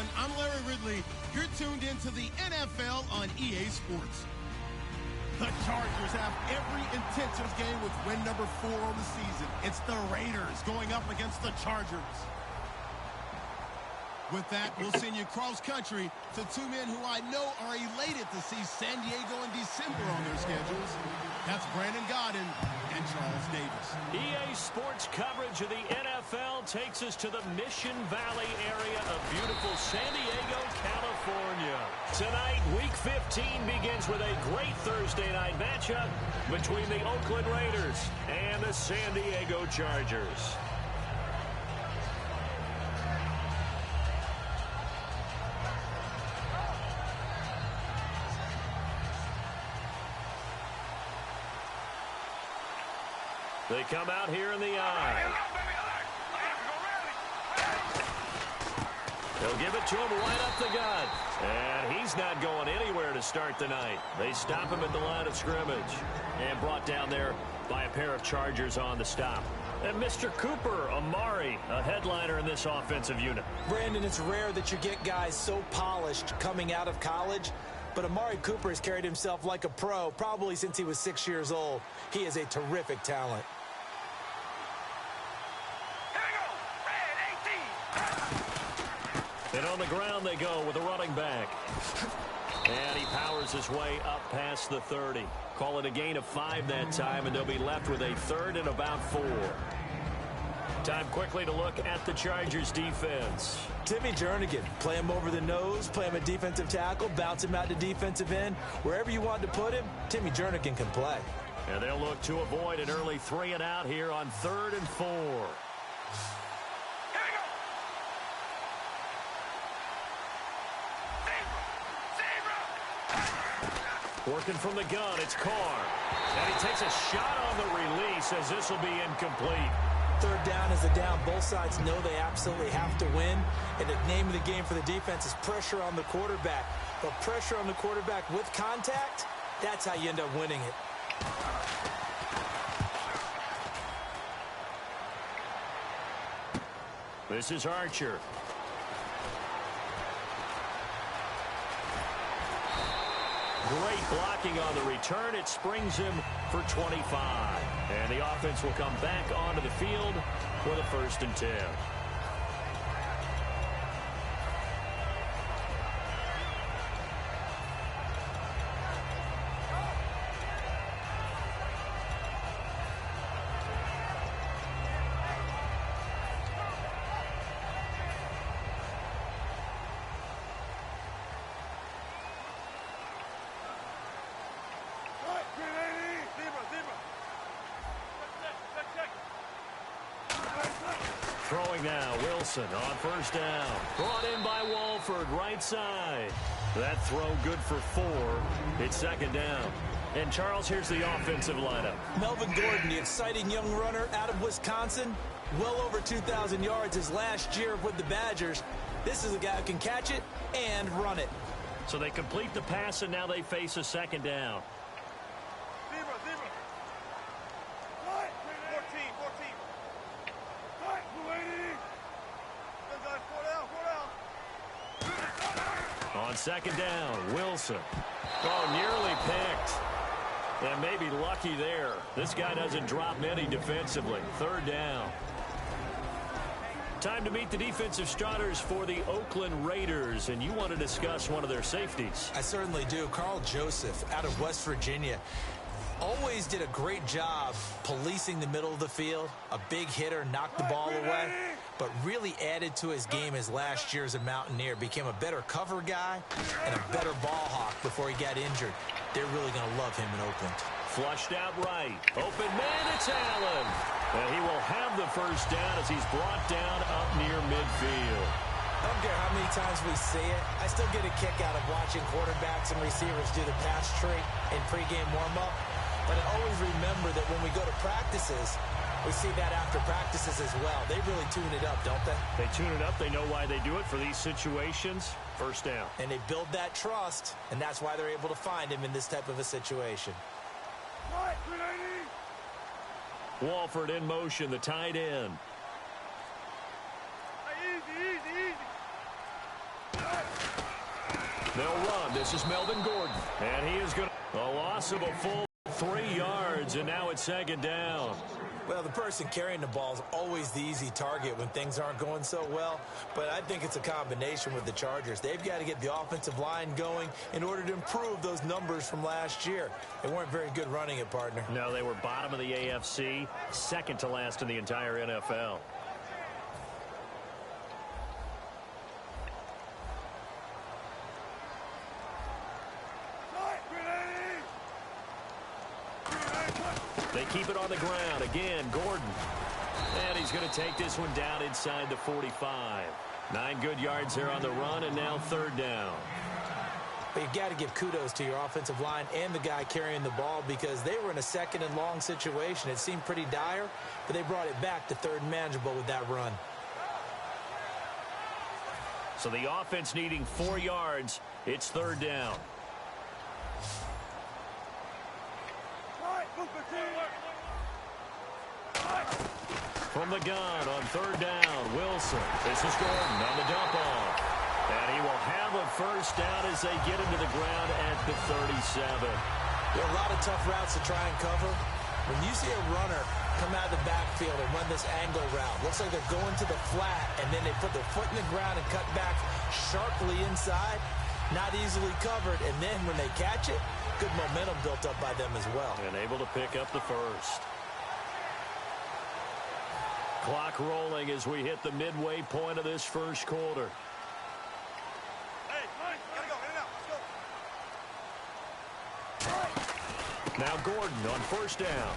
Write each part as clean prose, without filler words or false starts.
everyone. I'm Larry Ridley. You're tuned into the NFL on EA Sports. The Chargers have every intentions game with win number 4 on the season. It's the Raiders going up against the Chargers. With that, we'll send you cross-country to two men who I know are elated to see San Diego in December on their schedules. That's Brandon Gaudin and Charles Davis. EA Sports coverage of the NFL takes us to the Mission Valley area of beautiful San Diego, California. Tonight, Week 15 begins with a great Thursday night matchup between the Oakland Raiders and the San Diego Chargers. They come out here in the eye. They'll give it to him right up the gut. And he's not going anywhere to start the night. They stop him at the line of scrimmage. And brought down there by a pair of Chargers on the stop. And Mr. Cooper, Amari, a headliner in this offensive unit. Brandon, it's rare that you get guys so polished coming out of college. But Amari Cooper has carried himself like a pro probably since he was 6 years old. He is a terrific talent. And on the ground they go with a running back. And he powers his way up past the 30. Call it a gain of 5 that time, and they'll be left with a 3rd and about 4. Time quickly to look at the Chargers defense. Timmy Jernigan, play him over the nose, play him a defensive tackle, bounce him out to defensive end. Wherever you want to put him, Timmy Jernigan can play. And they'll look to avoid an early 3 and out here on 3rd and 4. Working from the gun, it's Carr. And he takes a shot on the release as this will be incomplete. 3rd down is a down. Both sides know they absolutely have to win. And the name of the game for the defense is pressure on the quarterback. But pressure on the quarterback with contact, that's how you end up winning it. This is Archer. Great blocking on the return. It springs him for 25. And the offense will come back onto the field with a 1st and 10. Throwing now, Wilson on 1st down. Brought in by Walford, right side. That throw good for 4. It's 2nd down. And Charles, here's the offensive lineup. Melvin Gordon, the exciting young runner out of Wisconsin. Well over 2,000 yards his last year with the Badgers. This is a guy who can catch it and run it. So they complete the pass, and now they face a 2nd down. On 2nd down, Wilson. Oh, nearly picked. And maybe lucky there. This guy doesn't drop many defensively. 3rd down. Time to meet the defensive starters for the Oakland Raiders. And you want to discuss one of their safeties. I certainly do. Carl Joseph out of West Virginia. Always did a great job policing the middle of the field. A big hitter, knocked the ball away. But really added to his game his last year as a Mountaineer. Became a better cover guy and a better ball hawk before he got injured. They're really going to love him in Oakland. Flushed out right. Open man, it's Allen. And he will have the 1st down as he's brought down up near midfield. I don't care how many times we see it. I still get a kick out of watching quarterbacks and receivers do the pass tree in pregame warm-up. But I always remember that when we go to practices, we see that after practices as well. They really tune it up, don't they? They tune it up. They know why they do it for these situations. 1st down. And they build that trust, and that's why they're able to find him in this type of a situation. Walford in motion, the tight end. They'll run. This is Melvin Gordon. And he is going to a loss of a full 3 yards, and now it's second down. Well, the person carrying the ball is always the easy target when things aren't going so well, but I think it's a combination with the Chargers. They've got to get the offensive line going in order to improve those numbers from last year. They weren't very good running it, partner. No, they were bottom of the AFC, second to last in the entire NFL. They keep it on the ground. Again, Gordon. And he's going to take this one down inside the 45. 9 good yards here on the run, and now third down. But you've got to give kudos to your offensive line and the guy carrying the ball because they were in a second and long situation. It seemed pretty dire, but they brought it back to third and manageable with that run. So the offense needing 4 yards. It's third down. From the gun on third down, Wilson. This is Gordon on the dump off. And he will have a first down as they get into the ground at the 37. There are a lot of tough routes to try and cover. When you see a runner come out of the backfield and run this angle route, looks like they're going to the flat, and then they put their foot in the ground and cut back sharply inside. Not easily covered, and then when they catch it, good momentum built up by them as well. And able to pick up the first. Clock rolling as we hit the midway point of this first quarter. Hey, Mike, gotta go. In and out. Let's go. Now Gordon on first down.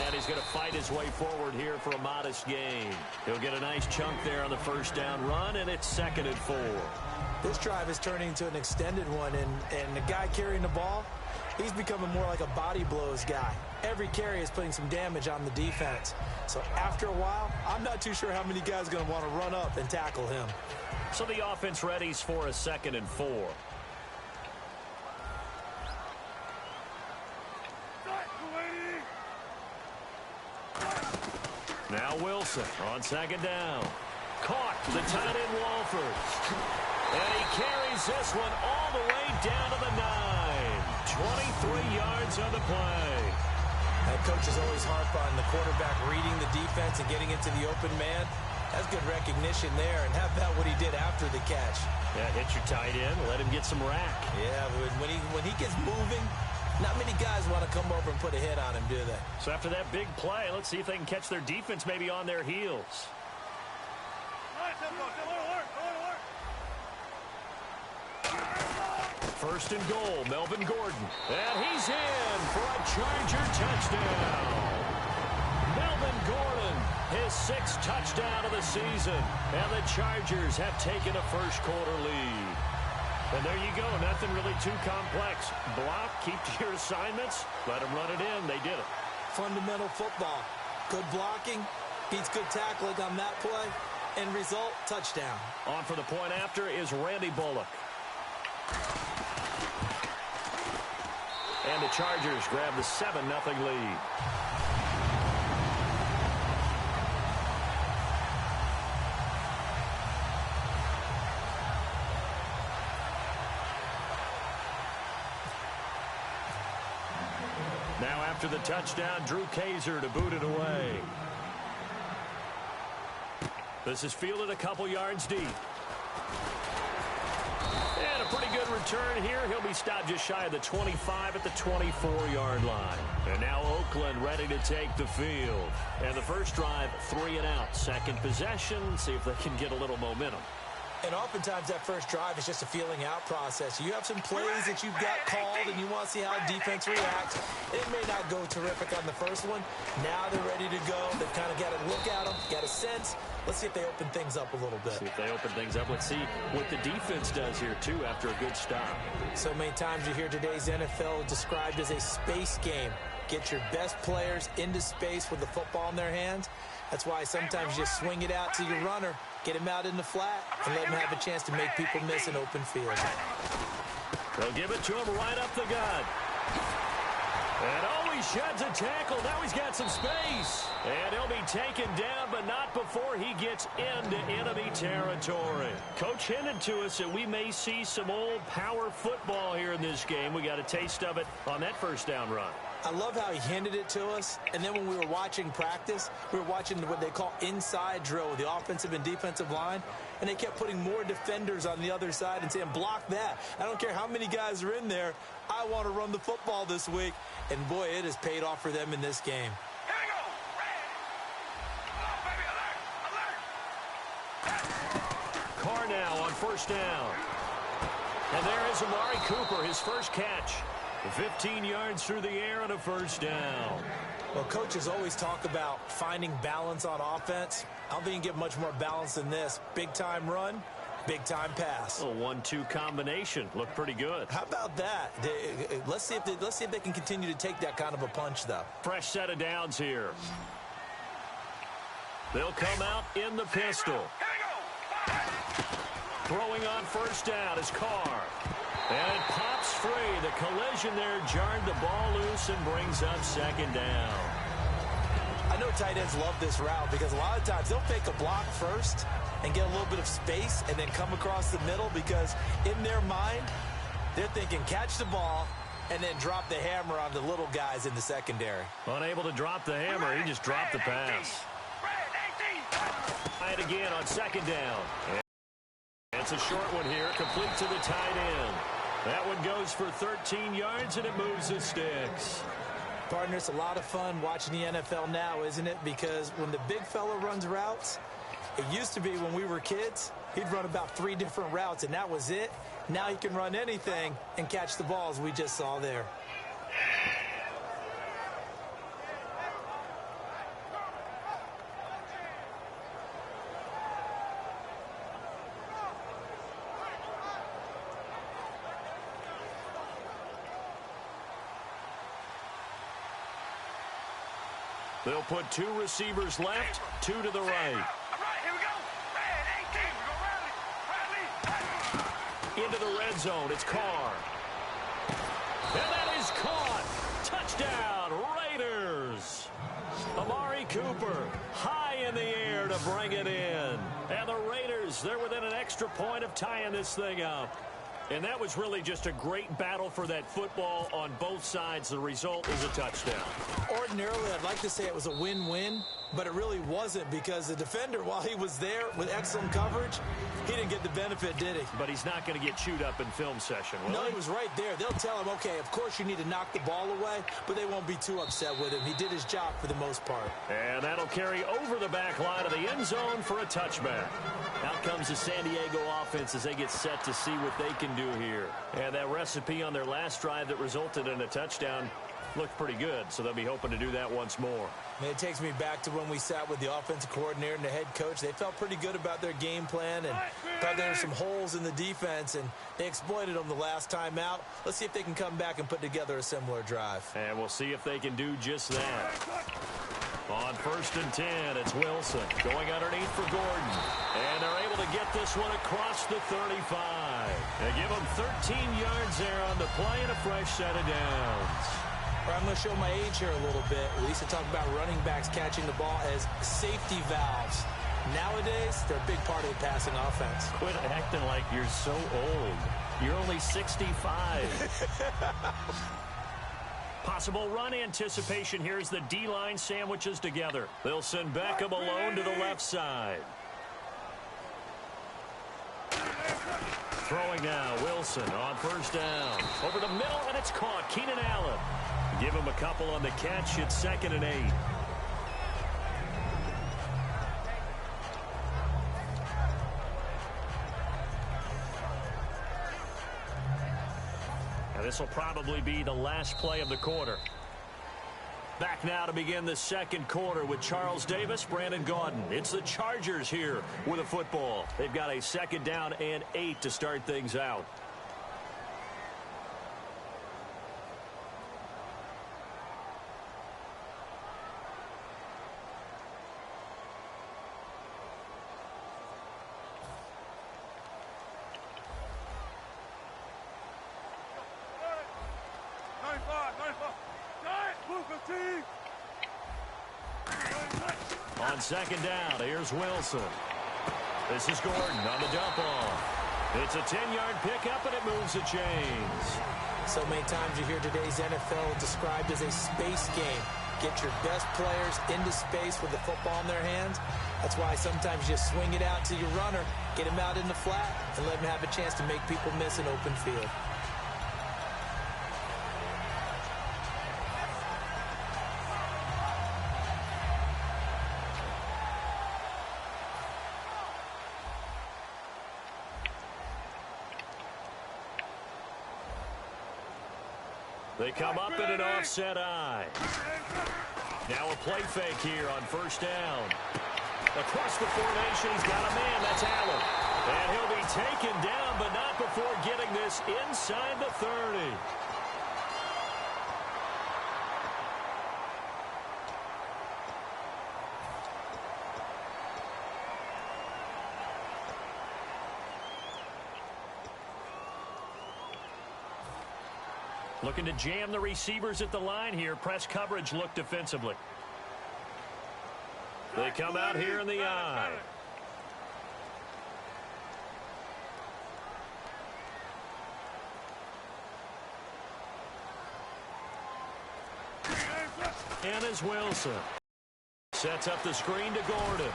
And he's going to fight his way forward here for a modest gain. He'll get a nice chunk there on the first down run, and it's 2nd and 4. This drive is turning into an extended one, and the guy carrying the ball, he's becoming more like a body blows guy. Every carry is putting some damage on the defense. So after a while, I'm not too sure how many guys are going to want to run up and tackle him. So the offense readies for a 2nd and 4. Now Wilson on 2nd down. Caught the tight end Walford. And he carries this one all the way down to the 9. 23 yards on the play. That coach is always harp on the quarterback reading the defense and getting into the open man. That's good recognition there. And how about what he did after the catch? Yeah, hit your tight end, let him get some rack. Yeah, when he gets moving, not many guys want to come over and put a hit on him, do they? So after that big play, let's see if they can catch their defense maybe on their heels. First and goal, Melvin Gordon. And he's in for a Charger touchdown. Melvin Gordon, his 6th touchdown of the season. And the Chargers have taken a first quarter lead. And there you go, nothing really too complex. Block, keep to your assignments, let them run it in. They did it. Fundamental football. Good blocking, beats good tackling on that play. End result, touchdown. On for the point after is Randy Bullock. And the Chargers grab the 7-0 lead. Now after the touchdown, Drew Kaiser to boot it away. This is fielded a couple yards deep. And a pretty good return here. He'll be stopped just shy of the 25 at the 24-yard line. And now Oakland ready to take the field. And the first drive, 3 and out. Second possession, see if they can get a little momentum. And oftentimes that first drive is just a feeling out process. You have some plays that you've got called and you want to see how defense reacts. It may not go terrific on the first one. Now they're ready to go. They've kind of got to look at them, got a sense. Let's see if they open things up a little bit. See if they open things up. Let's see what the defense does here, too, after a good stop. So many times you hear today's NFL described as a space game. Get your best players into space with the football in their hands. That's why sometimes you swing it out to your runner, get him out in the flat, and let him have a chance to make people miss an open field. They'll give it to him right up the gut. And oh, he sheds a tackle. Now he's got some space. And he'll be taken down, but not before he gets into enemy territory. Coach hinted to us that we may see some old power football here in this game. We got a taste of it on that first down run. I love how he handed it to us, and then when we were watching practice, we were watching what they call inside drill with the offensive and defensive line, and they kept putting more defenders on the other side and saying, block that. I don't care how many guys are in there. I want to run the football this week. And, boy, it has paid off for them in this game. Here we go. Red. Come on, baby. Alert. Alert. Carr now on first down. And there is Amari Cooper, his first catch. 15 yards through the air and a first down. Well, coaches always talk about finding balance on offense. I don't think you can get much more balance than this. Big-time run, big-time pass. A 1-2 combination. Looked pretty good. How about that? Let's see if they can continue to take that kind of a punch, though. Fresh set of downs here. They'll come out in the pistol. Here we go. Throwing on first down is Carr. And it pops free. The collision there jarred the ball loose and brings up second down. I know tight ends love this route because a lot of times they'll fake a block first and get a little bit of space and then come across the middle because in their mind, they're thinking catch the ball and then drop the hammer on the little guys in the secondary. Unable to drop the hammer, he just dropped the pass. Try it again on second down. It's a short one here, complete to the tight end. That one goes for 13 yards, and it moves the sticks. Partner, it's a lot of fun watching the NFL now, isn't it? Because when the big fella runs routes, it used to be when we were kids, he'd run about 3 different routes, and that was it. Now he can run anything and catch the balls we just saw there. They'll put 2 receivers left, 2 to the right. All right, here we go. Red 18. We go Riley. Into the red zone, it's Carr. And that is caught. Touchdown, Raiders. Amari Cooper, high in the air to bring it in. And the Raiders, they're within an extra point of tying this thing up. And that was really just a great battle for that football on both sides. The result is a touchdown. Ordinarily, I'd like to say it was a win-win, but it really wasn't because the defender, while he was there with excellent coverage, he didn't get the benefit, did he? But he's not going to get chewed up in film session, will No, he was right there. They'll tell him, okay, of course you need to knock the ball away, but they won't be too upset with him. He did his job for the most part. And that'll carry over the back line of the end zone for a touchback. Out comes the San Diego offense as they get set to see what they can do here. And that recipe on their last drive that resulted in a touchdown looked pretty good, so they'll be hoping to do that once more. And it takes me back to when we sat with the offensive coordinator and the head coach. They felt pretty good about their game plan and thought there were some holes in the defense, and they exploited them the last time out. Let's see if they can come back and put together a similar drive. And we'll see if they can do just that. On first and 10, it's Wilson going underneath for Gordon. And they're able to get this one across the 35. They give them 13 yards there on the play and a fresh set of downs. I'm going to show my age here a little bit. We used to talk about running backs catching the ball as safety valves. Nowadays, they're a big part of the passing offense. Quit acting like you're so old. You're only 65. Possible run anticipation. Here's the D-line sandwiches together. They'll send Beckham alone to the left side. Throwing now, Wilson on first down. Over the middle, and it's caught. Keenan Allen. Give him a couple on the catch. It's 2nd and 8. Now this will probably be the last play of the quarter. Back now to begin the second quarter with Charles Davis, Brandon Gaudin. It's the Chargers here with a football. They've got a 2nd down and 8 to start things out. On second down, here's Wilson. This is Gordon on the dump off. It's a 10-yard pickup, and it moves the chains. So many times you hear today's NFL described as a space game. Get your best players into space with the football in their hands. That's why sometimes you just swing it out to your runner, get him out in the flat, and let him have a chance to make people miss an open field. They come up in an offset eye. Now a play fake here on first down. Across the formation, he's got a man. That's Allen. And he'll be taken down, but not before getting this inside the 30. Looking to jam the receivers at the line here. Press coverage look defensively. They come out here in the eye. And is Wilson. Sets up the screen to Gordon.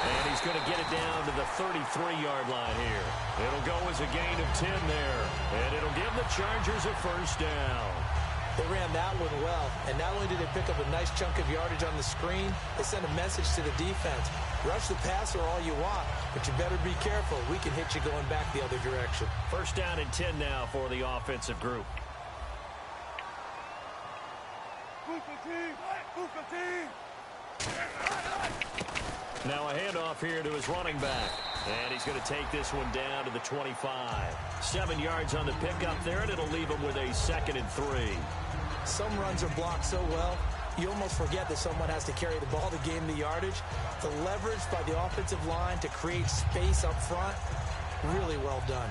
And he's going to get it down to the 33-yard line here. It'll go as a gain of 10 there. And it'll give the Chargers a first down. They ran that one well, and not only did they pick up a nice chunk of yardage on the screen, they sent a message to the defense. Rush the passer all you want, but you better be careful. We can hit you going back the other direction. First down and 10 now for the offensive group. Now a handoff here to his running back. And he's going to take this one down to the 25. 7 yards on the pickup there, and it'll leave him with a 2nd and 3. Some runs are blocked so well, you almost forget that someone has to carry the ball to gain the yardage. The leverage by the offensive line to create space up front, really well done.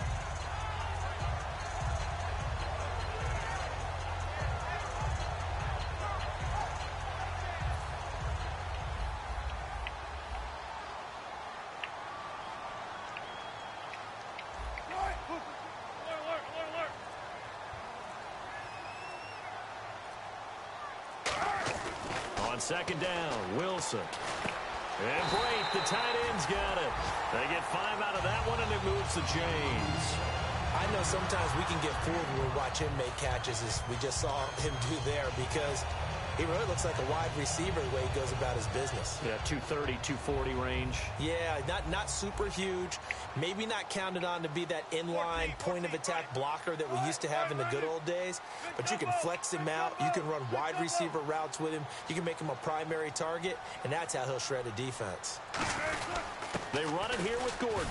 On second down, Wilson. And Brate, the tight end's got it. They get 5 out of that one, and it moves the chains. I know sometimes we can get fooled when we watch him make catches, as we just saw him do there, because he really looks like a wide receiver the way he goes about his business. Yeah, 230, 240 range. Yeah, not super huge. Maybe not counted on to be that inline point-of-attack blocker that we used to have in the good old days. But you can flex him out. You can run wide receiver routes with him. You can make him a primary target, and that's how he'll shred a defense. They run it here with Gordon.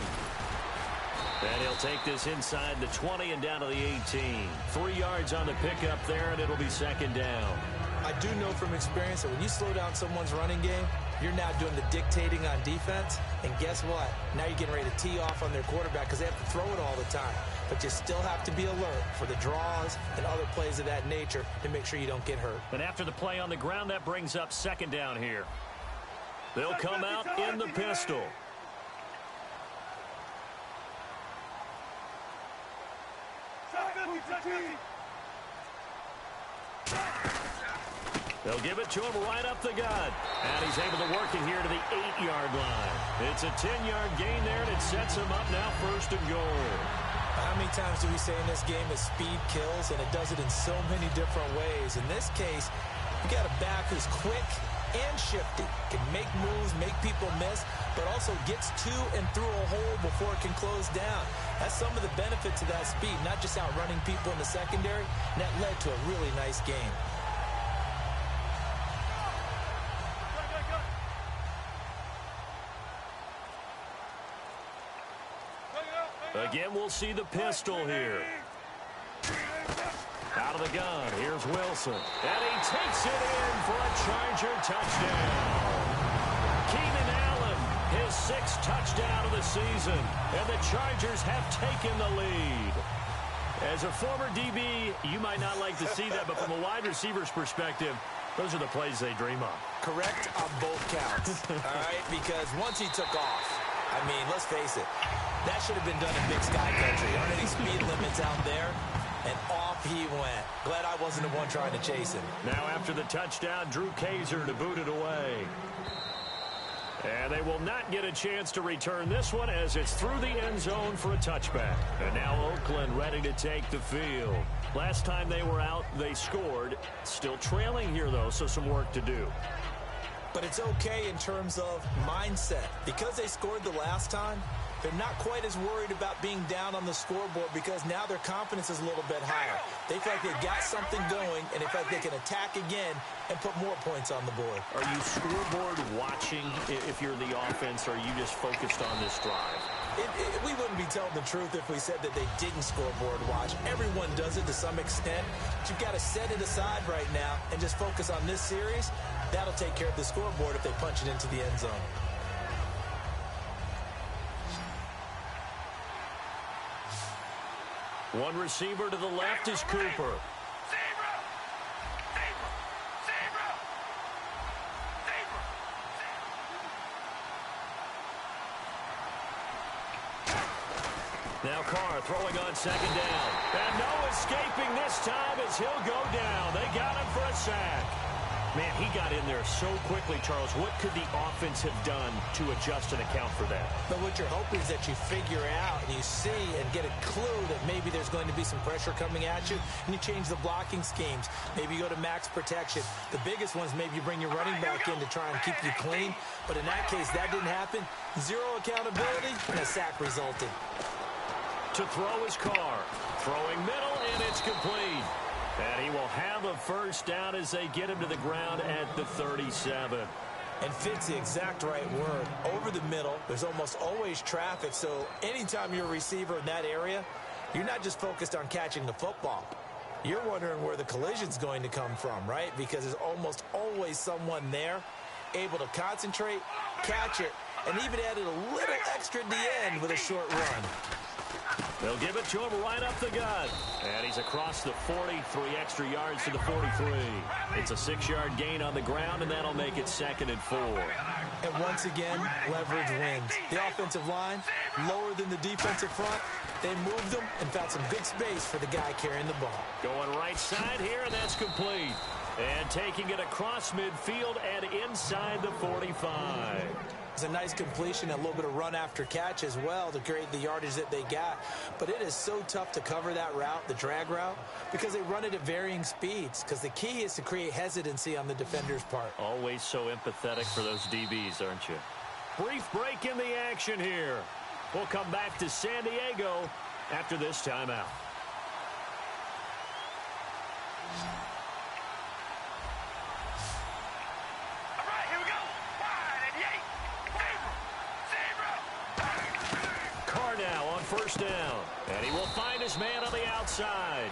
And he'll take this inside the 20 and down to the 18. 3 yards on the pickup there, and it'll be second down. I do know from experience that when you slow down someone's running game, you're now doing the dictating on defense. And guess what? Now you're getting ready to tee off on their quarterback because they have to throw it all the time. But you still have to be alert for the draws and other plays of that nature to make sure you don't get hurt. And after the play on the ground, that brings up second down here. They'll come out in the pistol. They'll give it to him right up the gut. And he's able to work it here to the 8-yard line. It's a 10-yard gain there, and it sets him up now 1st and goal. How many times do we say in this game that speed kills, and it does it in so many different ways? In this case, you got a back who's quick and shifty, can make moves, make people miss, but also gets to and through a hole before it can close down. That's some of the benefits of that speed, not just outrunning people in the secondary, and that led to a really nice game. Again, we'll see the pistol here. Out of the gun, here's Wilson. And he takes it in for a Charger touchdown. Keenan Allen, his 6th touchdown of the season. And the Chargers have taken the lead. As a former DB, you might not like to see that, but from a wide receiver's perspective, Those are the plays they dream of. Correct on both counts, all right? Because once he took off, I mean, let's face it, that should have been done in Big Sky Country. Aren't any speed limits out there? And off he went. Glad I wasn't the one trying to chase him. Now after the touchdown, Drew Kaiser to boot it away. And they will not get a chance to return this one as it's through the end zone for a touchback. And now Oakland ready to take the field. Last time they were out, they scored. Still trailing here, though, so some work to do. But it's okay in terms of mindset. Because they scored the last time, they're not quite as worried about being down on the scoreboard because now their confidence is a little bit higher. They feel like they've got something going, and they feel like they can attack again and put more points on the board. Are you scoreboard watching if you're the offense, or are you just focused on this drive? We wouldn't be telling the truth if we said that they didn't scoreboard watch. Everyone does it to some extent. But you've got to set it aside right now and just focus on this series. That'll take care of the scoreboard if they punch it into the end zone. One receiver to the left is Cooper. Now Carr throwing on second down. And no escaping this time as he'll go down. They got him for a sack. Man, he got in there so quickly, Charles. What could the offense have done to adjust and account for that? But what you're hoping is that you figure out and you see and get a clue that maybe there's going to be some pressure coming at you, and you change the blocking schemes. Maybe you go to max protection. The biggest one is maybe you bring your running back in to try and keep you clean. But in that case, that didn't happen. Zero accountability, and a sack resulted. To throw his Carr. Throwing middle, and it's complete. And he will have a first down as they get him to the ground at the 37. And fit's the exact right word. Over the middle, there's almost always traffic, so anytime you're a receiver in that area, you're not just focused on catching the football. You're wondering where the collision's going to come from, right? Because there's almost always someone there able to concentrate, catch it, and even added a little extra at the end with a short run. They'll give it to him right up the gut. And he's across the 40, 3 extra yards to the 43. It's a 6-yard gain on the ground, and that'll make it 2nd and 4. And once again, leverage wins. The offensive line, lower than the defensive front. They moved them and found some good space for the guy carrying the ball. Going right side here, and that's complete. And taking it across midfield and inside the 45. It's a nice completion, a little bit of run after catch as well to create the yardage that they got. But it is so tough to cover that route, the drag route, because they run it at varying speeds. Because the key is to create hesitancy on the defender's part. Always so empathetic for those DBs, aren't you? Brief break in the action here. We'll come back to San Diego after this timeout. First down, and he will find his man on the outside.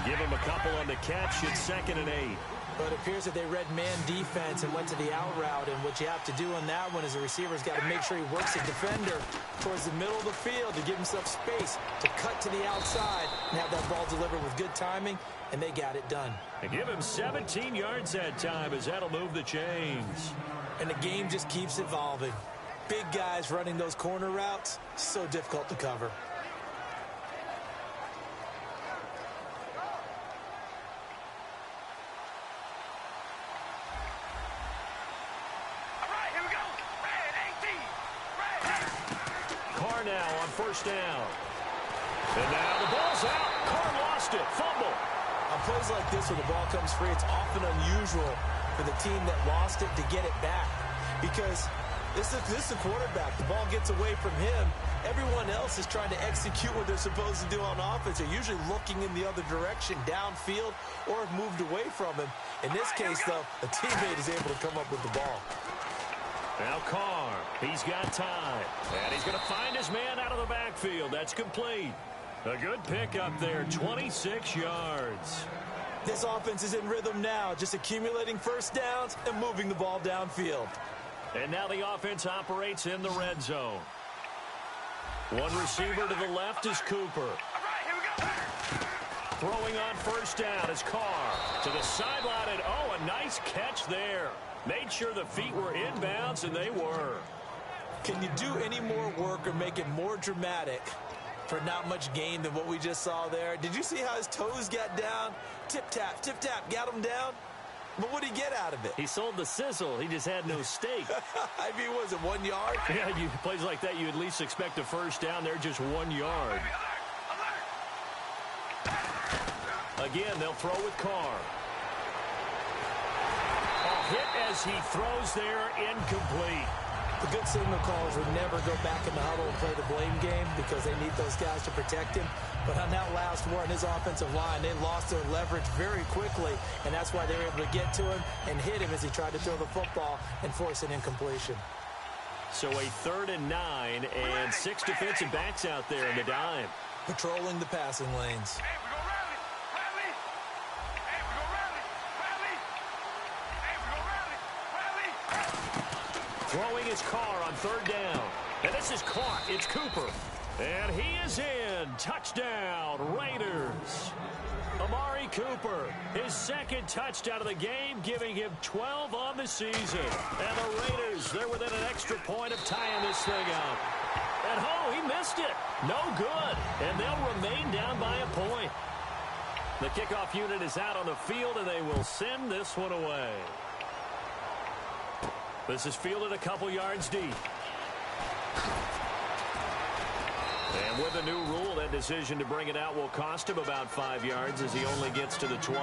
Give him a couple on the catch. It's 2nd and 8. But it appears that they read man defense and went to the out route, and what you have to do on that one is the receiver's got to make sure he works the defender towards the middle of the field to give himself space to cut to the outside and have that ball delivered with good timing, and they got it done. And give him 17 yards that time as that'll move the chains. And the game just keeps evolving. Big guys running those corner routes, so difficult to cover. All right, here we go. Red 18. Red. Carr now on first down. And now the ball's out. Carr lost it. Fumble. On plays like this where the ball comes free, it's often unusual for the team that lost it to get it back. Because this is the quarterback. The ball gets away from him. Everyone else is trying to execute what they're supposed to do on offense. They're usually looking in the other direction, downfield, or have moved away from him. In this case, though, a teammate is able to come up with the ball. Now Carr, he's got time. And he's going to find his man out of the backfield. That's complete. A good pick up there, 26 yards. This offense is in rhythm now, just accumulating first downs and moving the ball downfield. And now the offense operates in the red zone. One receiver to the left is Cooper. All right, here we go. Throwing on first down is Carr to the sideline, and oh, a nice catch there. Made sure the feet were inbounds, and they were. Can you do any more work or make it more dramatic for not much gain than what we just saw there? Did you see how his toes got down? Tip-tap, got him down. But what did he get out of it? He sold the sizzle. He just had no steak. I mean, was it 1 yard? Yeah, plays like that, you at least expect a first down there, just 1 yard. Again, they'll throw with Carr. A hit as he throws there, incomplete. The good signal callers would never go back in the huddle and play the blame game because they need those guys to protect him. But on that last one, his offensive line, they lost their leverage very quickly, and that's why they were able to get to him and hit him as he tried to throw the football and force an incompletion. So a 3rd and 9, and 6 defensive backs out there in the dime. Patrolling the passing lanes. Throwing his Carr on 3rd down. And this is caught. It's Cooper. And he is in. Touchdown, Raiders. Amari Cooper, his 2nd touchdown of the game, giving him 12 on the season. And the Raiders, they're within an extra point of tying this thing up. And oh, he missed it. No good. And they'll remain down by a point. The kickoff unit is out on the field, and they will send this one away. This is fielded a couple yards deep. And with the new rule, that decision to bring it out will cost him about 5 yards as he only gets to the 20.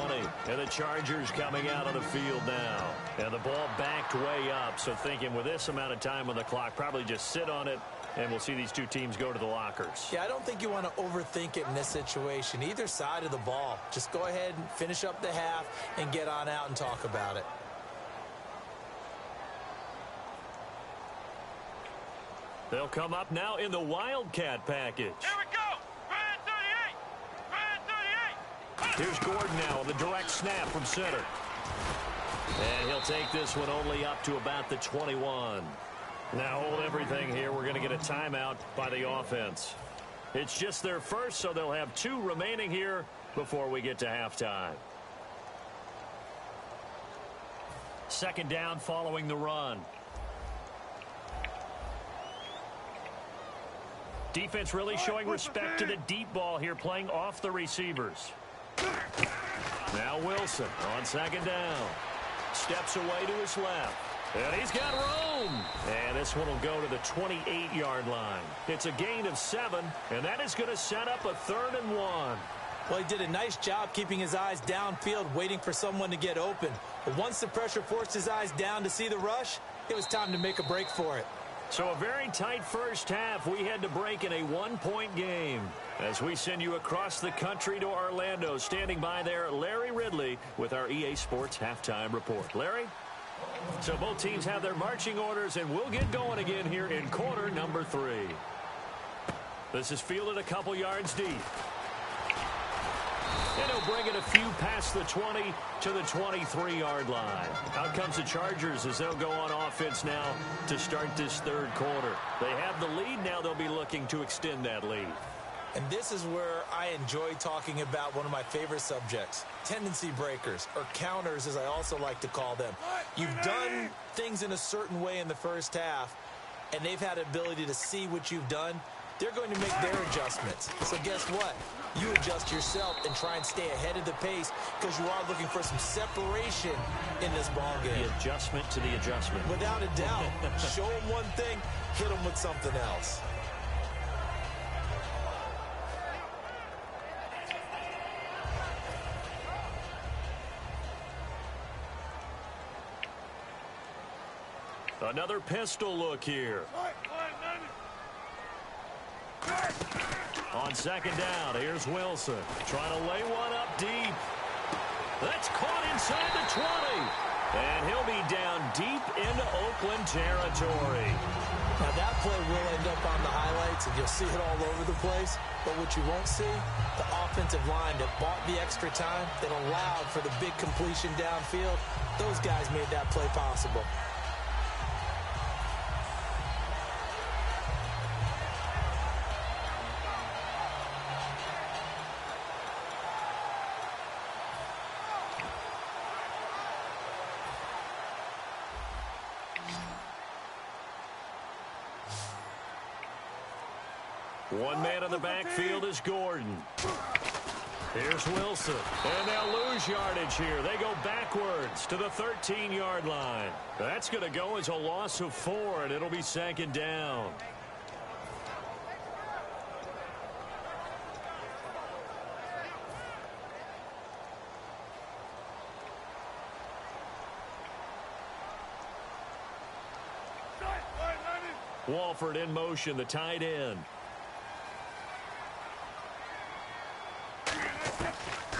And the Chargers coming out on the field now. And the ball backed way up, so thinking with this amount of time on the clock, probably just sit on it, and we'll see these two teams go to the lockers. Yeah, I don't think you want to overthink it in this situation. Either side of the ball. Just go ahead and finish up the half and get on out and talk about it. They'll come up now in the Wildcat package. Here we go. Red 38. Here's Gordon now on the direct snap from center. And he'll take this one only up to about the 21. Now hold everything here. We're going to get a timeout by the offense. It's just their first, so they'll have 2 remaining here before we get to halftime. 2nd down following the run. Defense really showing respect to the deep ball here, playing off the receivers. Now Wilson on 2nd down. Steps away to his left. And he's got room. And this one will go to the 28-yard line. It's a gain of 7, and that is going to set up a 3rd and 1. Well, he did a nice job keeping his eyes downfield, waiting for someone to get open. But once the pressure forced his eyes down to see the rush, it was time to make a break for it. So a very tight first half. We had to break in a 1-point game. As we send you across the country to Orlando, standing by there, Larry Ridley with our EA Sports Halftime Report. Larry? So both teams have their marching orders, and we'll get going again here in quarter number 3. This is fielded a couple yards deep. And he'll bring it a few past the 20 to the 23-yard line. Out comes the Chargers as they'll go on offense now to start this 3rd quarter. They have the lead. Now they'll be looking to extend that lead. And this is where I enjoy talking about one of my favorite subjects, tendency breakers, or counters as I also like to call them. You've done things in a certain way in the first half, and they've had the ability to see what you've done. They're going to make their adjustments. So guess what? You adjust yourself and try and stay ahead of the pace because you are looking for some separation in this ball game. The adjustment to the adjustment. Without a doubt. Show them one thing, hit them with something else. Another pistol look here. On 2nd down, here's Wilson. Trying to lay one up deep. That's caught inside the 20. And he'll be down deep into Oakland territory. Now that play will end up on the highlights, and you'll see it all over the place. But what you won't see, the offensive line that bought the extra time, that allowed for the big completion downfield, those guys made that play possible. One man in the backfield is Gordon. Here's Wilson. And they'll lose yardage here. They go backwards to the 13-yard line. That's going to go as a loss of 4, and it'll be 2nd down. Walford in motion, the tight end.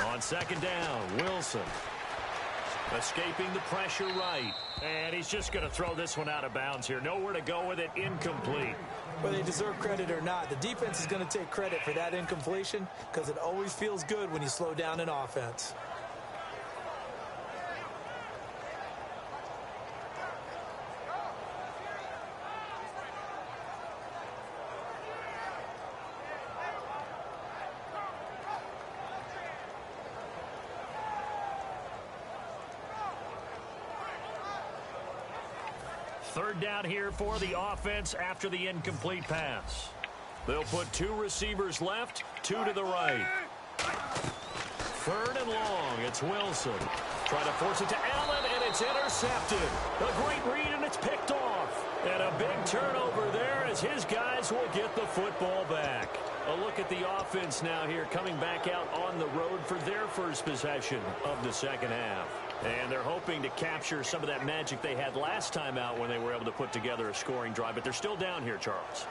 On 2nd down, Wilson. Escaping the pressure right. And he's just going to throw this one out of bounds here. Nowhere to go with it. Incomplete. Whether they deserve credit or not, the defense is going to take credit for that incompletion because it always feels good when you slow down an offense. Third down here for the offense after the incomplete pass. They'll put 2 receivers left, 2 to the right. 3rd and long. It's Wilson. Trying to force it to Allen, and it's intercepted. A great read, and it's picked off. And a big turnover there as his guys will get the football back. A look at the offense now here coming back out on the road for their first possession of the second half. And they're hoping to capture some of that magic they had last time out when they were able to put together a scoring drive. But they're still down here, Charles.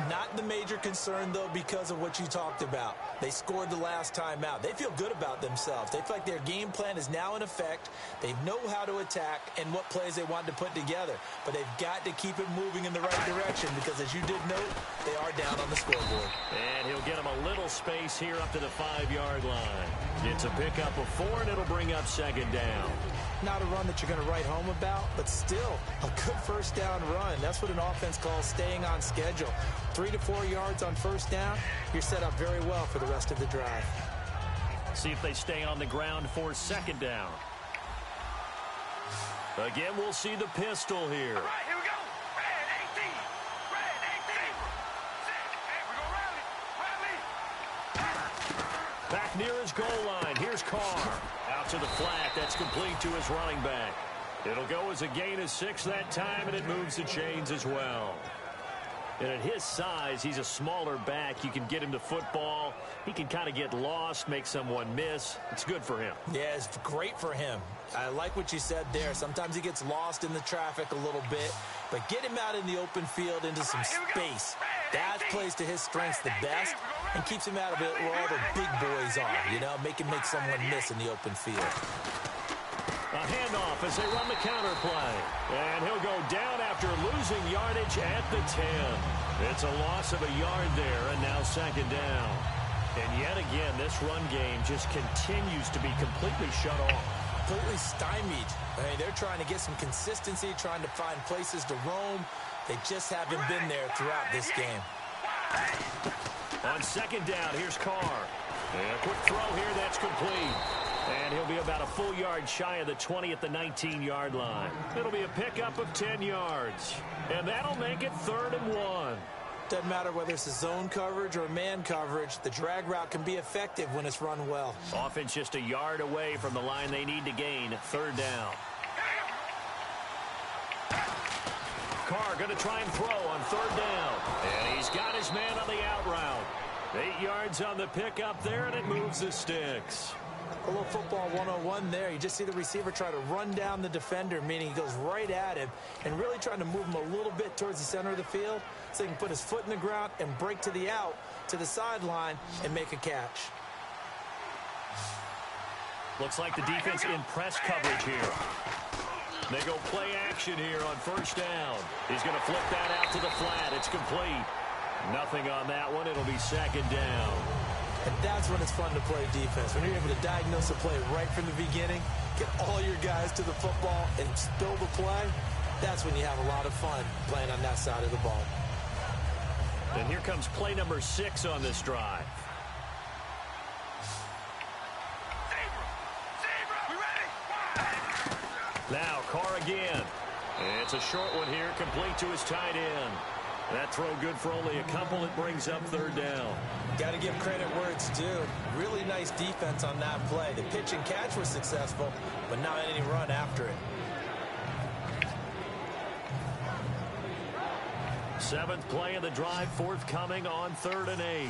Not the major concern, though, because of what you talked about. They scored the last time out. They feel good about themselves. They feel like their game plan is now in effect. They know how to attack and what plays they want to put together. But they've got to keep it moving in the right direction because, as you did note, they are down on the scoreboard. And he'll get them a little space here up to the 5-yard line. It's a pickup of 4, and it'll bring up 2nd down. Not a run that you're going to write home about, but still a good first down run. That's what an offense calls staying on schedule. 3 to 4 yards on first down, you're set up very well for the rest of the drive. See if they stay on the ground for 2nd down. Again, we'll see the pistol here. All right, here we go. Red 18. Red 18. Hey, we're going to rally. Back near his goal line. Here's Carr. Out to the flat. That's complete to his running back. It'll go as a gain of 6 that time, and it moves the chains as well. And at his size, he's a smaller back. You can get him to football. He can kind of get lost, make someone miss. It's good for him. Yeah, it's great for him. I like what you said there. Sometimes he gets lost in the traffic a little bit, but get him out in the open field into some space. That plays to his strengths the best and keeps him out of it where all the big boys are, you know, make someone miss in the open field. A handoff as they run the counter play. And he'll go down after losing yardage at the 10. It's a loss of a yard there, and now 2nd down. And yet again, this run game just continues to be completely shut off. Completely stymied. I mean, they're trying to get some consistency, trying to find places to roam. They just haven't been there throughout this game. On 2nd down, here's Carr. And a quick throw here, that's complete. And he'll be about a full yard shy of the 20 at the 19-yard line. It'll be a pickup of 10 yards. And that'll make it 3rd and 1. Doesn't matter whether it's a zone coverage or man coverage, the drag route can be effective when it's run well. Offense just a yard away from the line they need to gain. 3rd down. Carr going to try and throw on 3rd down. And he's got his man on the out route. 8 yards on the pickup there, and it moves the sticks. A little football 101 there. You just see the receiver try to run down the defender, meaning he goes right at him and really trying to move him a little bit towards the center of the field so he can put his foot in the ground and break to the out, to the sideline, and make a catch. Looks like the defense in press coverage here. They go play action here on 1st down. He's going to flip that out to the flat. It's complete. Nothing on that one. It'll be 2nd down. And that's when it's fun to play defense. When you're able to diagnose a play right from the beginning, get all your guys to the football and spill the play, that's when you have a lot of fun playing on that side of the ball. And here comes play number 6 on this drive. Now Carr again. And it's a short one here, complete to his tight end. That throw good for only a couple. It brings up third down. Got to give credit where it's due. Really nice defense on that play. The pitch and catch was successful, but not any run after it. Seventh play of the drive forthcoming on 3rd and 8.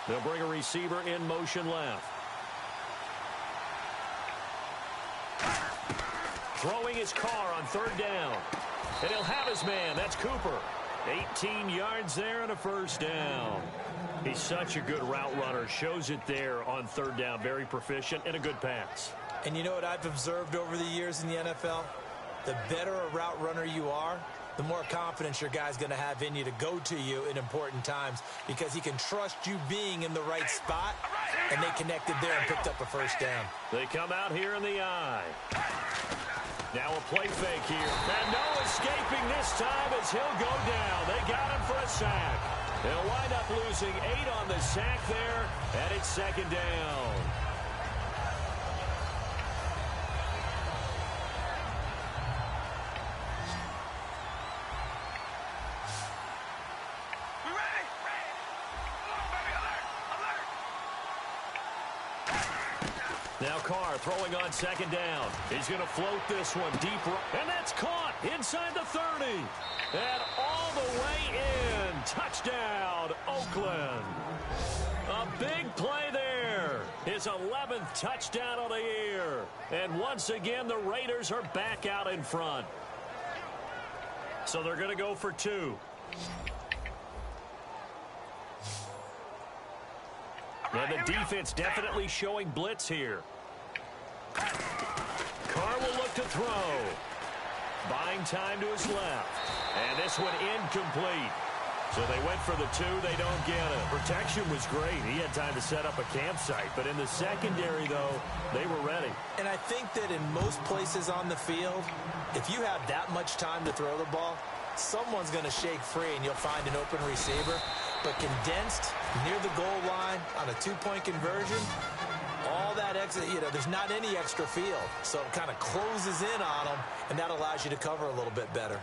They'll bring a receiver in motion left. Throwing his car on 3rd down. And he'll have his man. That's Cooper. 18 yards there and a first down. He's such a good route runner. Shows it there on 3rd down. Very proficient and a good pass. And you know what I've observed over the years in the NFL? The better a route runner you are, the more confidence your guy's going to have in you to go to you in important times because he can trust you being in the right spot, and they connected there and picked up a first down. They come out here in the eye. Now a play fake here. And no escaping this time as he'll go down. They got him for a sack. They'll wind up losing 8 on the sack there, and it's 2nd down. Now Carr throwing on 2nd down. He's going to float this one deep. And that's caught inside the 30. And all the way in. Touchdown, Oakland. A big play there. His 11th touchdown of the year. And once again, the Raiders are back out in front. So they're going to go for 2. And the defense definitely showing blitz here. Carr will look to throw. Buying time to his left. And this one incomplete. So they went for the 2. They don't get it. Protection was great. He had time to set up a campsite. But in the secondary, though, they were ready. And I think that in most places on the field, if you have that much time to throw the ball, someone's going to shake free and you'll find an open receiver. But condensed near the goal line on a 2-point conversion, all that exit, there's not any extra field. So it kind of closes in on them, and that allows you to cover a little bit better.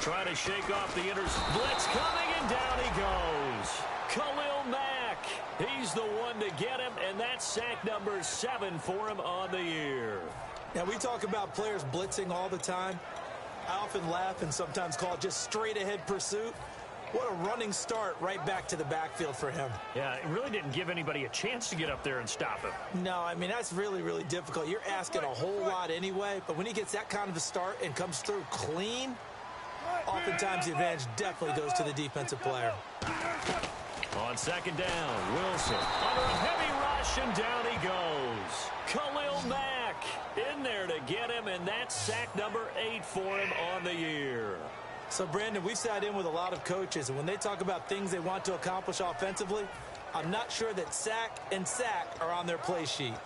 Trying to shake off the blitz coming, and down he goes. Khalil Mack. He's the one to get him, and that's sack number 7 for him on the year. Now, we talk about players blitzing all the time. I often laugh and sometimes call it just straight-ahead pursuit. What a running start right back to the backfield for him. Yeah, it really didn't give anybody a chance to get up there and stop him. No, I mean, that's really, really difficult. You're asking a whole lot anyway, but when he gets that kind of a start and comes through clean, oftentimes the advantage definitely goes to the defensive player. On 2nd down, Wilson under a heavy rush, and down he goes. Khalil Mack in there to get him, and that's sack number 8 for him on the year. So, Brandon, we've sat in with a lot of coaches, and when they talk about things they want to accomplish offensively, I'm not sure that sack and sack are on their play sheet.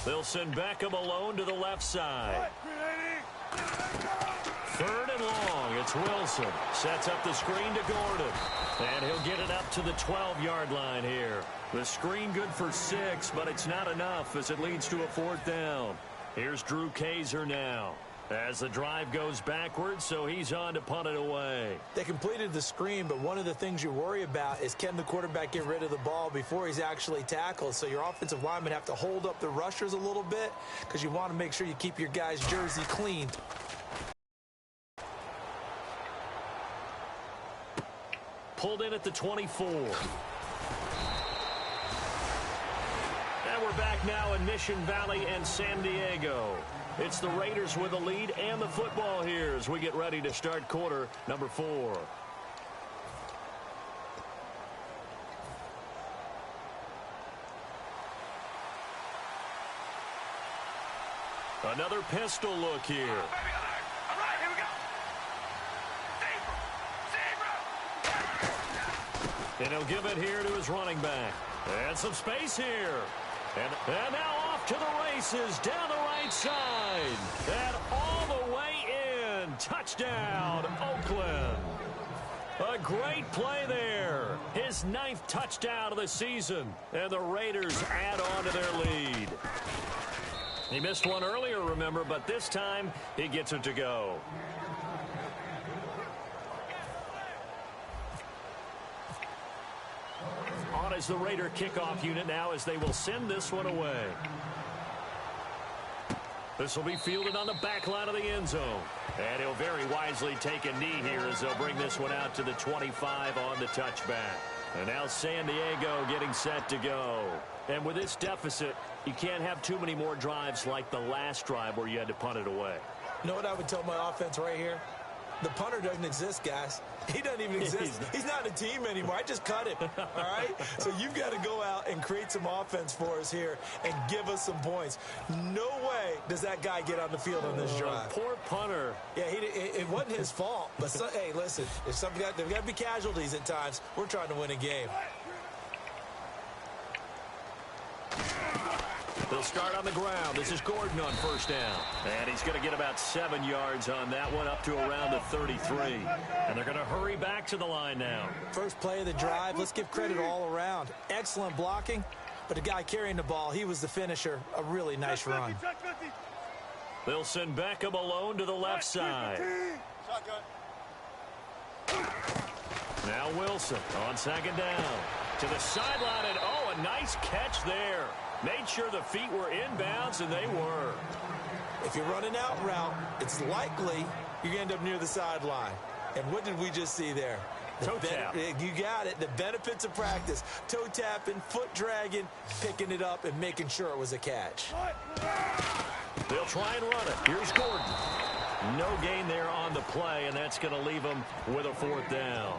They'll send Beckham alone to the left side. 3rd and long. It's Wilson. Sets up the screen to Gordon. And he'll get it up to the 12-yard line here. The screen good for 6, but it's not enough as it leads to a 4th down. Here's Drew Kaiser now as the drive goes backwards, so he's on to punt it away. They completed the screen, but one of the things you worry about is can the quarterback get rid of the ball before he's actually tackled? So your offensive linemen have to hold up the rushers a little bit because you want to make sure you keep your guy's jersey clean. Pulled in at the 24. And we're back now in Mission Valley and San Diego. It's the Raiders with the lead and the football here as we get ready to start quarter number 4. Another pistol look here. All right, here we go. And he'll give it here to his running back. And some space here. And now off to the races down the right side. And all the way in. Touchdown, Oakland. A great play there. His 9th touchdown of the season. And the Raiders add on to their lead. He missed one earlier, remember, but this time he gets it to go. On is the Raider kickoff unit now as they will send this one away. This will be fielded on the back line of the end zone. And he'll very wisely take a knee here as they'll bring this one out to the 25 on the touchback. And now San Diego getting set to go. And with this deficit, you can't have too many more drives like the last drive where you had to punt it away. You know what I would tell my offense right here? The punter doesn't exist, guys. He doesn't even exist. He's not a team anymore. I just cut him, all right? So you've got to go out and create some offense for us here and give us some points. No way does that guy get on the field on this drive. Poor punter. Yeah, it wasn't his fault. But, hey, listen, if there's got to be casualties at times. We're trying to win a game. They'll start on the ground. This is Gordon on first down. And he's going to get about 7 yards on that one, up to around the 33. And they're going to hurry back to the line now. First play of the drive. Let's give credit all around. Excellent blocking. But the guy carrying the ball, he was the finisher. A really nice run. They'll send Beckham alone to the left side. Now Wilson on second down. To the sideline, and oh, a nice catch there. Made sure the feet were inbounds, and they were. If you're running out route, it's likely you're going to end up near the sideline. And what did we just see there? Toe tap. You got it. The benefits of practice. Toe tapping, foot dragging, picking it up, and making sure it was a catch. They'll try and run it. Here's Gordon. No gain there on the play, and that's going to leave them with a 4th down.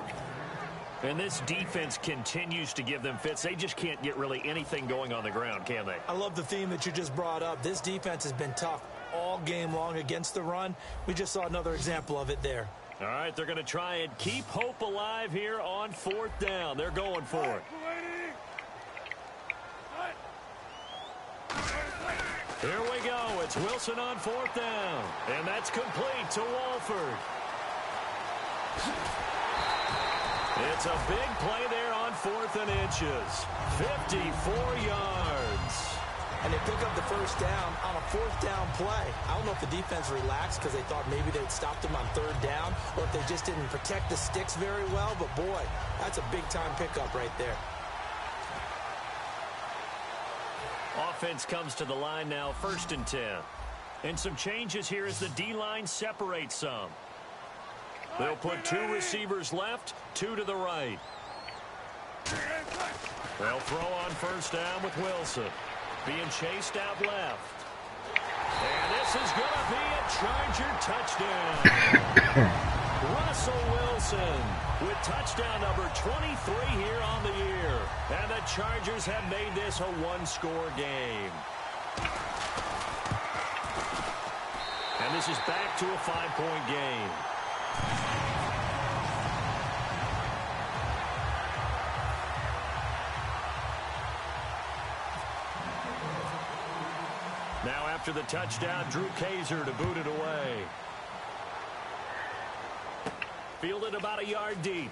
And this defense continues to give them fits. They just can't get really anything going on the ground, can they? I love the theme that you just brought up. This defense has been tough all game long against the run. We just saw another example of it there. All right, they're going to try and keep hope alive here on 4th down. They're going for it. Here we go. It's Wilson on 4th down. And that's complete to Walford. It's a big play there on 4th and inches. 54 yards. And they pick up the first down on a 4th down play. I don't know if the defense relaxed because they thought maybe they'd stopped them on 3rd down, or if they just didn't protect the sticks very well. But, boy, that's a big-time pickup right there. Offense comes to the line now, 1st and 10. And some changes here as the D-line separates some. They'll put 2 receivers left, 2 to the right. They'll throw on first down with Wilson. Being chased out left. And this is going to be a Charger touchdown. Russell Wilson with touchdown number 23 here on the year. And the Chargers have made this a 1-score game. And this is back to a 5-point game. Now after the touchdown, Drew Kaiser to boot it away. Fielded about a yard deep.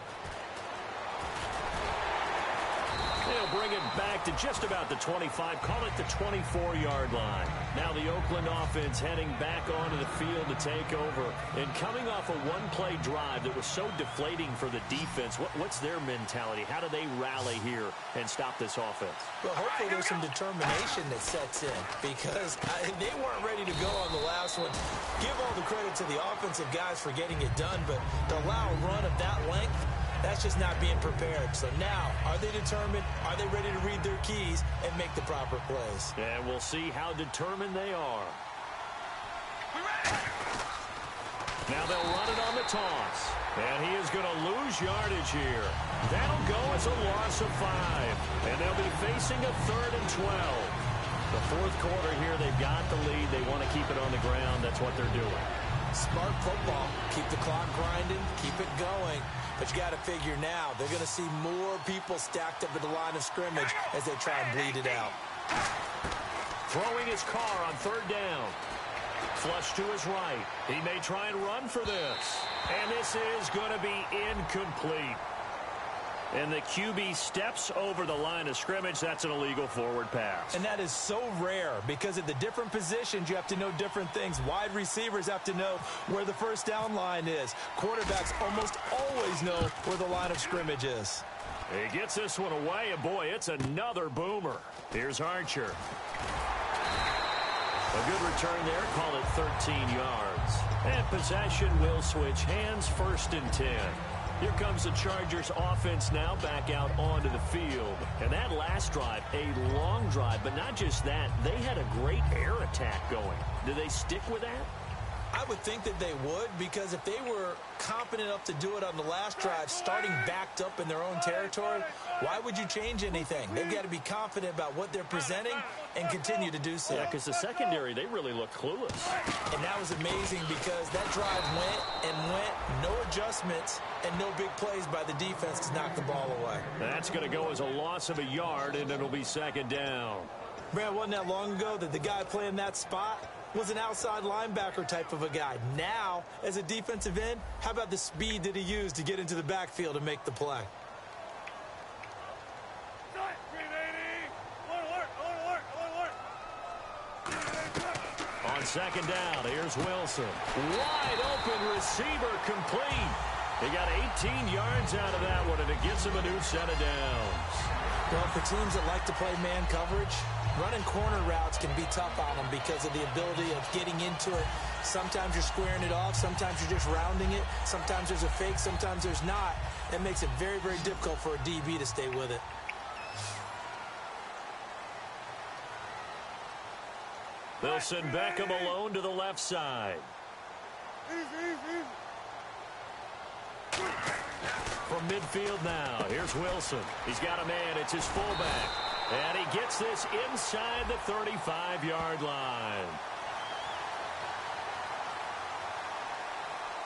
They'll bring it back to just about the 25. Call it the 24-yard line. Now the Oakland offense heading back onto the field to take over. And coming off a one-play drive that was so deflating for the defense, what's their mentality? How do they rally here and stop this offense? Well, hopefully there's some determination that sets in, because they weren't ready to go on the last one. Give all the credit to the offensive guys for getting it done, but to allow a run of that length, that's just not being prepared. So now, are they determined? Are they ready to read their keys and make the proper plays? And we'll see how determined they are. Now they'll run it on the toss. And he is going to lose yardage here. That'll go as a loss of 5. And they'll be facing a 3rd and 12. The fourth quarter here, they've got the lead. They want to keep it on the ground. That's what they're doing. Smart football. Keep the clock grinding, keep it going. But you got to figure now, they're going to see more people stacked up at the line of scrimmage as they try and bleed it out. Throwing his car on third down. Flush to his right. He may try and run for this. And this is going to be incomplete. And the QB steps over the line of scrimmage. That's an illegal forward pass. And that is so rare because at the different positions, you have to know different things. Wide receivers have to know where the first down line is. Quarterbacks almost always know where the line of scrimmage is. He gets this one away, and boy, it's another boomer. Here's Archer. A good return there. Call it 13 yards. And possession will switch hands, 1st and 10. Here comes the Chargers offense now back out onto the field. And that last drive, a long drive, but not just that. They had a great air attack going. Do they stick with that? I would think that they would, because if they were confident enough to do it on the last drive, starting backed up in their own territory, why would you change anything? They've got to be confident about what they're presenting and continue to do so. Yeah, because the secondary, they really looked clueless. And that was amazing because that drive went, no adjustments, and no big plays by the defense to knock the ball away. That's going to go as a loss of a yard, and it'll be 2nd down. Man, wasn't that long ago that the guy playing that spot was an outside linebacker type of a guy. Now, as a defensive end, how about the speed that he used to get into the backfield and make the play? On 2nd down, here's Wilson. Wide open receiver, complete. He got 18 yards out of that one, and it gives him a new set of downs. Well, for teams that like to play man coverage, running corner routes can be tough on them because of the ability of getting into it. Sometimes you're squaring it off. Sometimes you're just rounding it. Sometimes there's a fake. Sometimes there's not. That makes it very, very difficult for a DB to stay with it. They'll send Beckham alone to the left side. From midfield now, here's Wilson. He's got a man. It's his fullback. And he gets this inside the 35-yard line.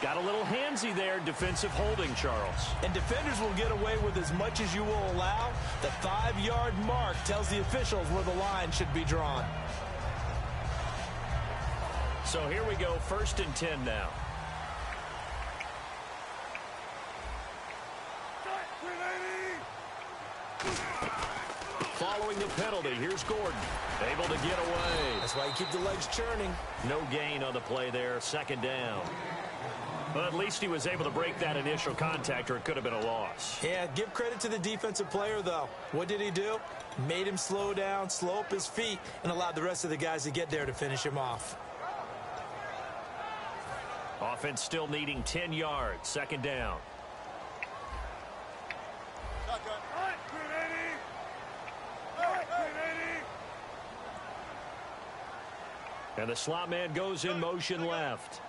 Got a little handsy there, defensive holding, Charles. And defenders will get away with as much as you will allow. The 5-yard mark tells the officials where the line should be drawn. So here we go, 1st and 10 now. Following the penalty, here's Gordon. Able to get away. That's why you keep the legs churning. No gain on the play there, 2nd down. But at least he was able to break that initial contact, or it could have been a loss. Yeah, give credit to the defensive player, though. What did he do? Made him slow down, slow up his feet, and allowed the rest of the guys to get there to finish him off. Offense still needing 10 yards, 2nd down. And the slot man goes in motion left.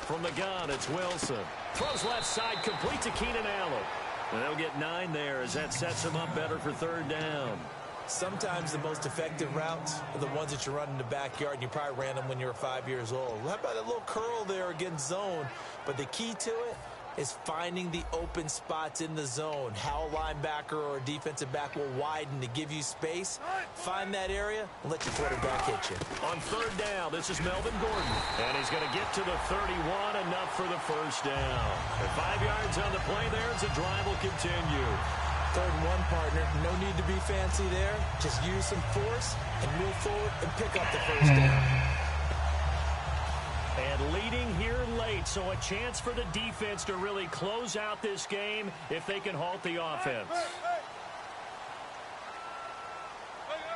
From the gun, it's Wilson. Throws left side, complete to Keenan Allen. And they'll get 9 there as that sets them up better for 3rd down. Sometimes the most effective routes are the ones that you run in the backyard, and you probably ran them when you were 5 years old. How about that little curl there against zone? But the key to it is finding the open spots in the zone. How a linebacker or a defensive back will widen to give you space. Find that area and let your quarterback hit you. On 3rd down, this is Melvin Gordon. And he's going to get to the 31, enough for the 1st down. And 5 yards on the play there as the drive will continue. 3rd and 1, partner. No need to be fancy there. Just use some force and move forward and pick up the 1st down. And leading here late, so a chance for the defense to really close out this game if they can halt the offense.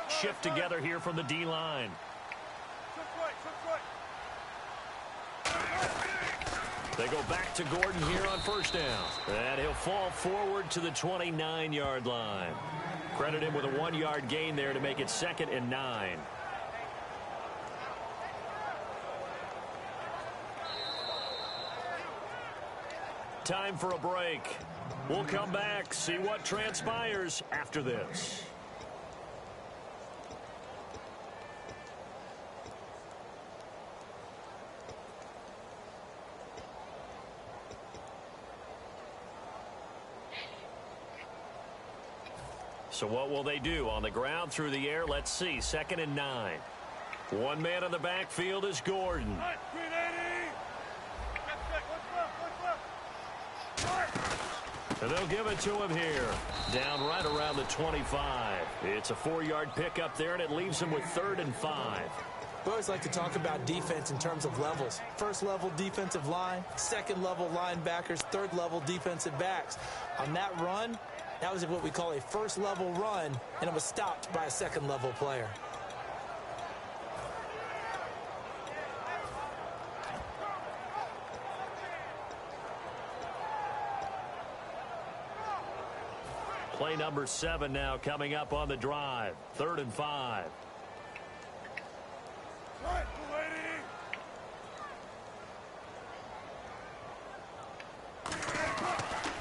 Shift together here from the D-line. They go back to Gordon here on 1st down. And he'll fall forward to the 29-yard line. Credit him with a 1-yard gain there to make it 2nd and 9. Time for a break. We'll come back, see what transpires after this. So what will they do? On the ground, through the air, let's see. 2nd and 9. One man in the backfield is Gordon. And they'll give it to him here. Down right around the 25. It's a 4-yard pickup there, and it leaves him with 3rd and 5. We always like to talk about defense in terms of levels. 1st level defensive line, 2nd level linebackers, 3rd level defensive backs. On that run, that was what we call a 1st level run, and it was stopped by a 2nd level player. Play number 7 now coming up on the drive. 3rd and 5.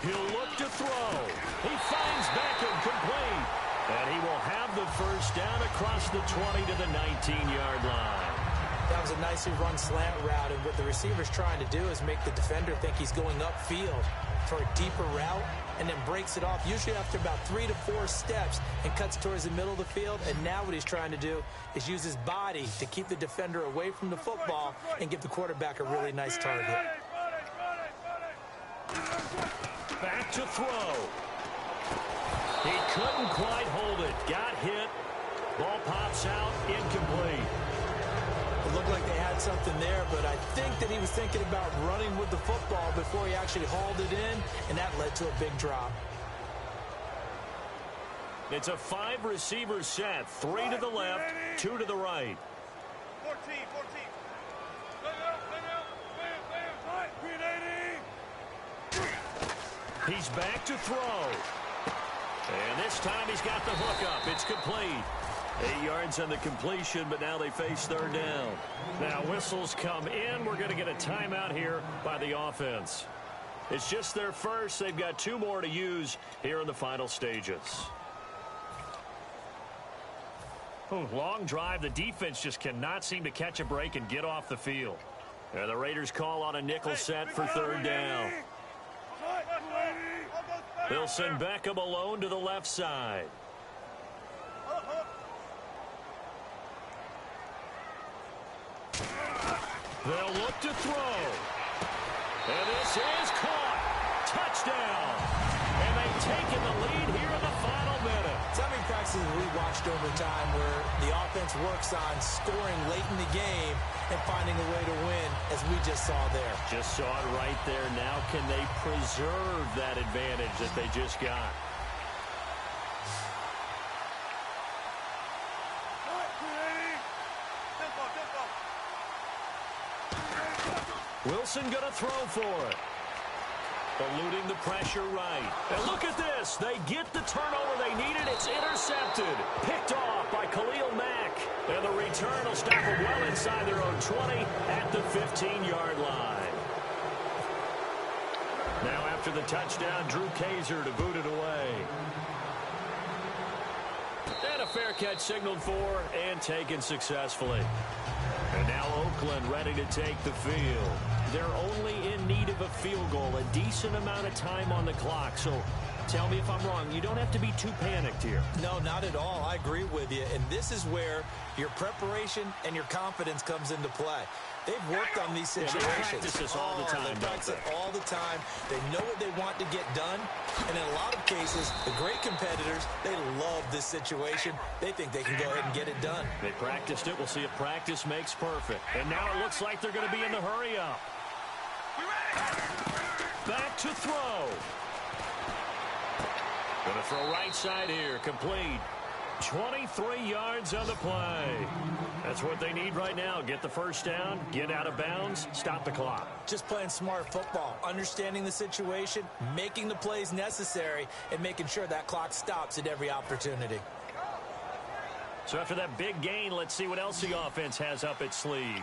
He'll look to throw. He finds Beckham complete. And he will have the first down across the 20 to the 19-yard line. That was a nicely run slant route, and what the receiver's trying to do is make the defender think he's going upfield for a deeper route, and then breaks it off, usually after about 3 to 4 steps, and cuts towards the middle of the field. And now what he's trying to do is use his body to keep the defender away from the football and give the quarterback a really nice target. Back to throw. He couldn't quite hold it. Got hit. Ball pops out. Incomplete. It looked like they had something there, but I think that he was thinking about running with the football before he actually hauled it in, and that led to a big drop. It's a 5-receiver set. 3 to the left, 2 to the right. 14. He's back to throw. And this time he's got the hook up. It's complete. 8 yards on the completion, but now they face 3rd down. Now whistles come in. We're going to get a timeout here by the offense. It's just their first. They've got 2 more to use here in the final stages. Long drive. The defense just cannot seem to catch a break and get off the field. And the Raiders call on a nickel set for 3rd down. They'll send Beckham alone to the left side. They'll look to throw. And this is caught. Touchdown. And they've taken the lead here in the final minute. So many practices we watched over time where the offense works on scoring late in the game and finding a way to win, as we just saw there. Just saw it right there. Now can they preserve that advantage that they just got? Wilson going to throw for it. Eluding the pressure right. And look at this. They get the turnover they needed. It's intercepted. Picked off by Khalil Mack. And the return will stop them well inside their own 20 at the 15-yard line. Now after the touchdown, Drew Kaiser to boot it away. And a fair catch signaled for and taken successfully. And now Oakland ready to take the field. They're only in need of a field goal, a decent amount of time on the clock. So tell me if I'm wrong. You don't have to be too panicked here. No, not at all. I agree with you. And this is where your preparation and your confidence comes into play. They've worked on these situations. They practice this all the time. They practice it all the time. They know what they want to get done. And in a lot of cases, the great competitors, they love this situation. They think they can go ahead and get it done. They practiced it. We'll see if practice makes perfect. And now it looks like they're going to be in the hurry-up. Back to throw. Going to throw right side here. Complete. 23 yards on the play. That's what they need right now. Get the first down, get out of bounds, stop the clock. Just playing smart football, understanding the situation, making the plays necessary, and making sure that clock stops at every opportunity. So after that big gain, let's see what else the offense has up its sleeve.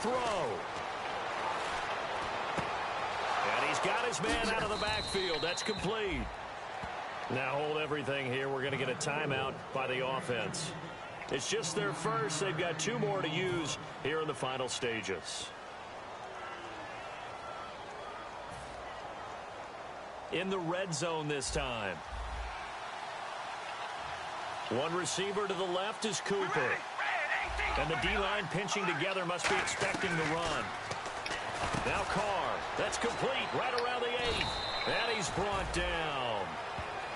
throw. And he's got his man out of the backfield. That's complete. Now hold everything here. We're going to get a timeout by the offense. It's just their first. They've got 2 more to use here in the final stages. In the red zone this time. One receiver to the left is Cooper. And the D-line pinching together must be expecting the run. Now Carr. That's complete right around the 8. And he's brought down.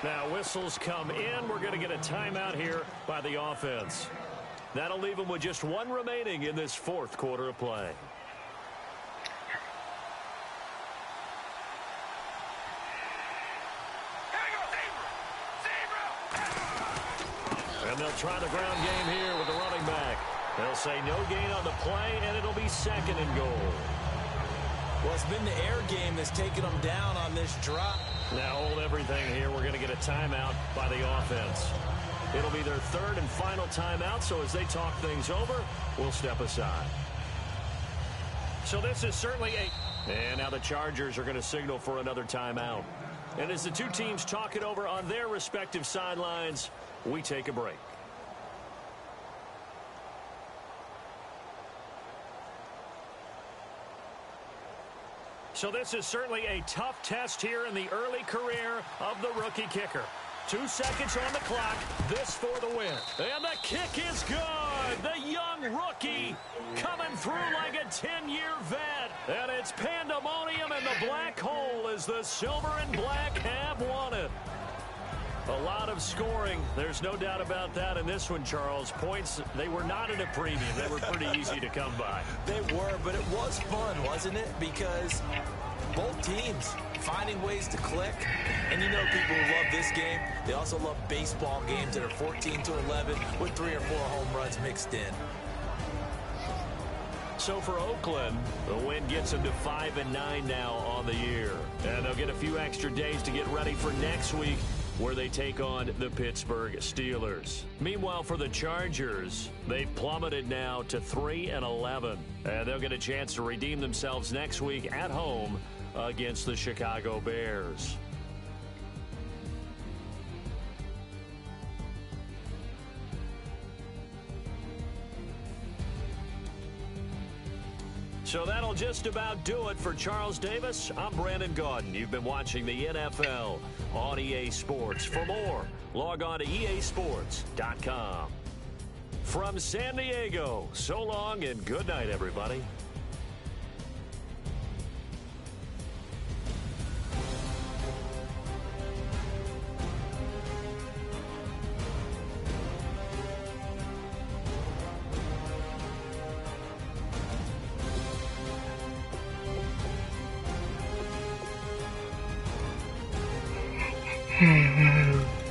Now whistles come in. We're going to get a timeout here by the offense. That'll leave them with just 1 remaining in this 4th quarter of play. And they'll try the ground game here with the running back. They'll say no gain on the play, and it'll be 2nd and goal. Well, it's been the air game that's taken them down on this drop. Now hold everything here. We're going to get a timeout by the offense. It'll be their 3rd and final timeout, so as they talk things over, we'll step aside. So this is certainly a... And now the Chargers are going to signal for another timeout. And as the 2 teams talk it over on their respective sidelines, we take a break. So this is certainly a tough test here in the early career of the rookie kicker. 2 seconds on the clock. This for the win. And the kick is good. The young rookie coming through like a 10-year vet. And it's pandemonium in the black hole as the silver and black have won it. A lot of scoring. There's no doubt about that in this one, Charles. Points, they were not at a premium. They were pretty easy to come by. They were, but it was fun, wasn't it? Because both teams finding ways to click. And you know people who love this game, they also love baseball games that are 14-11 with 3 or 4 home runs mixed in. So for Oakland, the win gets them to 5-9 now on the year. And they'll get a few extra days to get ready for next week, where they take on the Pittsburgh Steelers. Meanwhile, for the Chargers, they've plummeted now to 3-11. And they'll get a chance to redeem themselves next week at home against the Chicago Bears. So that'll just about do it for Charles Davis. I'm Brandon Gaudin. You've been watching the NFL on EA Sports. For more, log on to easports.com. From San Diego, so long and good night, everybody. Hmm.